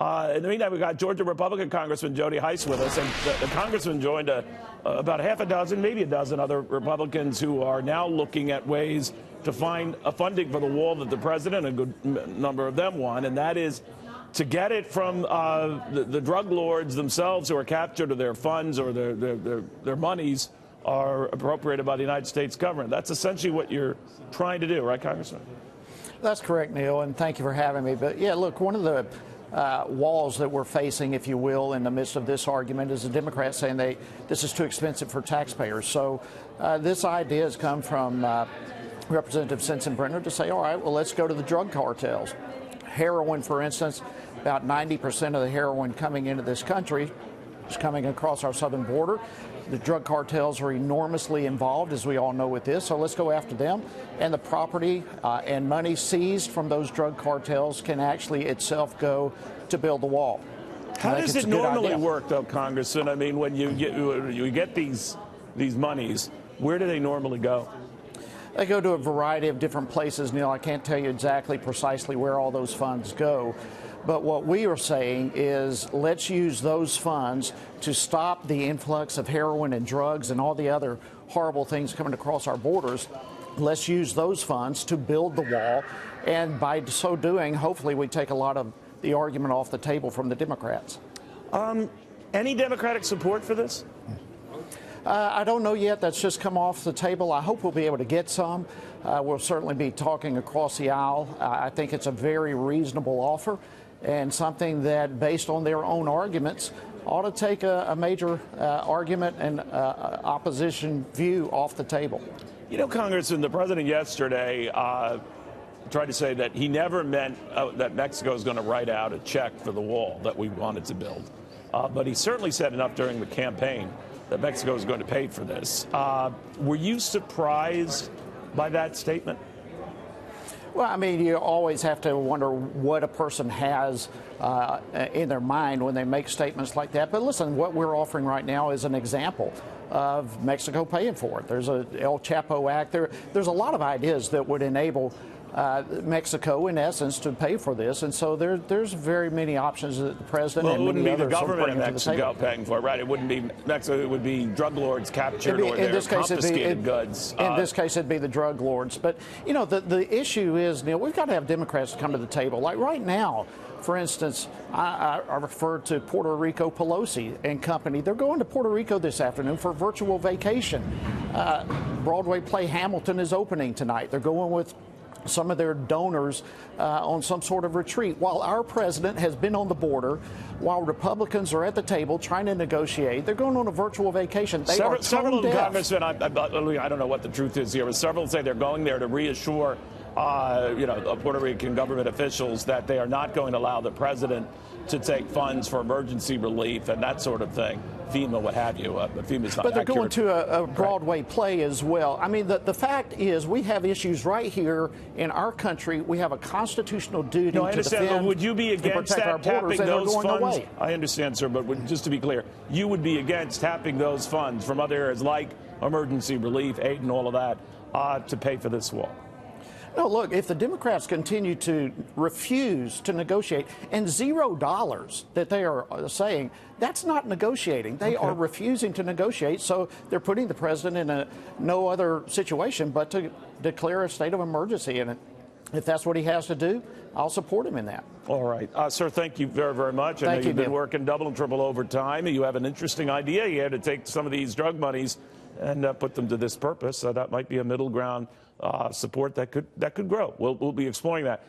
In the meantime, we got Georgia Republican Congressman Jody Hice with us, and the congressman joined about half a dozen, maybe a dozen other Republicans who are now looking at ways to find a funding for the wall that the president, a good number of them, want, and that is to get it from the drug lords themselves who are captured, or their funds or their monies are appropriated by the United States government. That's essentially what you're trying to do, right, Congressman? That's correct, Neil, and thank you for having me. But yeah, look, one of the walls that we're facing, if you will, in the midst of this argument is the Democrats saying this is too expensive for taxpayers. So this idea has come from Representative Sensenbrenner to say, all right, well, let's go to the drug cartels. Heroin, for instance, about 90% of the heroin coming into this country is coming across our southern border. The drug cartels are enormously involved, as we all know, with this, so let's go after them. And the property and money seized from those drug cartels can actually itself go to build the wall. How does it normally work, though, Congressman? I mean, when you get these monies, where do they normally go? They go to a variety of different places, Neil. I can't tell you exactly precisely where all those funds go. But what we are saying is let's use those funds to stop the influx of heroin and drugs and all the other horrible things coming across our borders. Let's use those funds to build the wall. And by so doing, hopefully we take a lot of the argument off the table from the Democrats. Any Democratic support for this? I don't know yet. That's just come off the table. I hope we'll be able to get some. We'll certainly be talking across the aisle. I think it's a very reasonable offer and something that, based on their own arguments, ought to take a major argument and opposition view off the table. You know, Congressman, the president yesterday tried to say that he never meant that Mexico is going to write out a check for the wall that we wanted to build. But he certainly said enough during the campaign that Mexico is going to pay for this. Were you surprised by that statement? Well, I mean, you always have to wonder what a person has in their mind when they make statements like that. But listen, what we're offering right now is an example of Mexico paying for it. There's a El Chapo Act. There's a lot of ideas that would enable Mexico, in essence, to pay for this, and so there's very many options that the president and many others are bringing to the table. Well, it wouldn't be the government of Mexico paying for it, right? It wouldn't be Mexico. It would be drug lords captured or their confiscated goods. In this case, it'd be the drug lords. But you know, the issue is, Neil, we've got to have Democrats come to the table. Like right now, for instance, I referred to Puerto Rico Pelosi and company. They're going to Puerto Rico this afternoon for a virtual vacation. Broadway play Hamilton is opening tonight. They're going with some of their donors on some sort of retreat, while our president has been on the border, while Republicans are at the table trying to negotiate. They're going on a virtual vacation. They are several congressmen, I don't know what the truth is here, but several say they're going there to reassure Puerto Rican government officials that they are not going to allow the president to take funds for emergency relief and that sort of thing. FEMA, what have you. FEMA's not But they're accurate. going to a Broadway play as well. I mean, the fact is we have issues right here in our country. We have a constitutional duty to defend but would you be against and protect our borders, tapping those and they're going funds? away. I understand, sir, but just to be clear, you would be against tapping those funds from other areas like emergency relief, aid, and all of that to pay for this wall? No, look, if the Democrats continue to refuse to negotiate, and $0 that they are saying, that's not negotiating. They are refusing to negotiate, so they're putting the president in no other situation but to declare a state of emergency. And if that's what he has to do, I'll support him in that. All right. Sir, thank you very, very much. I know you've been working double and triple overtime. You have an interesting idea. You had to take some of these drug monies and put them to this purpose. So that might be a middle ground support that could grow. We'll be exploring that.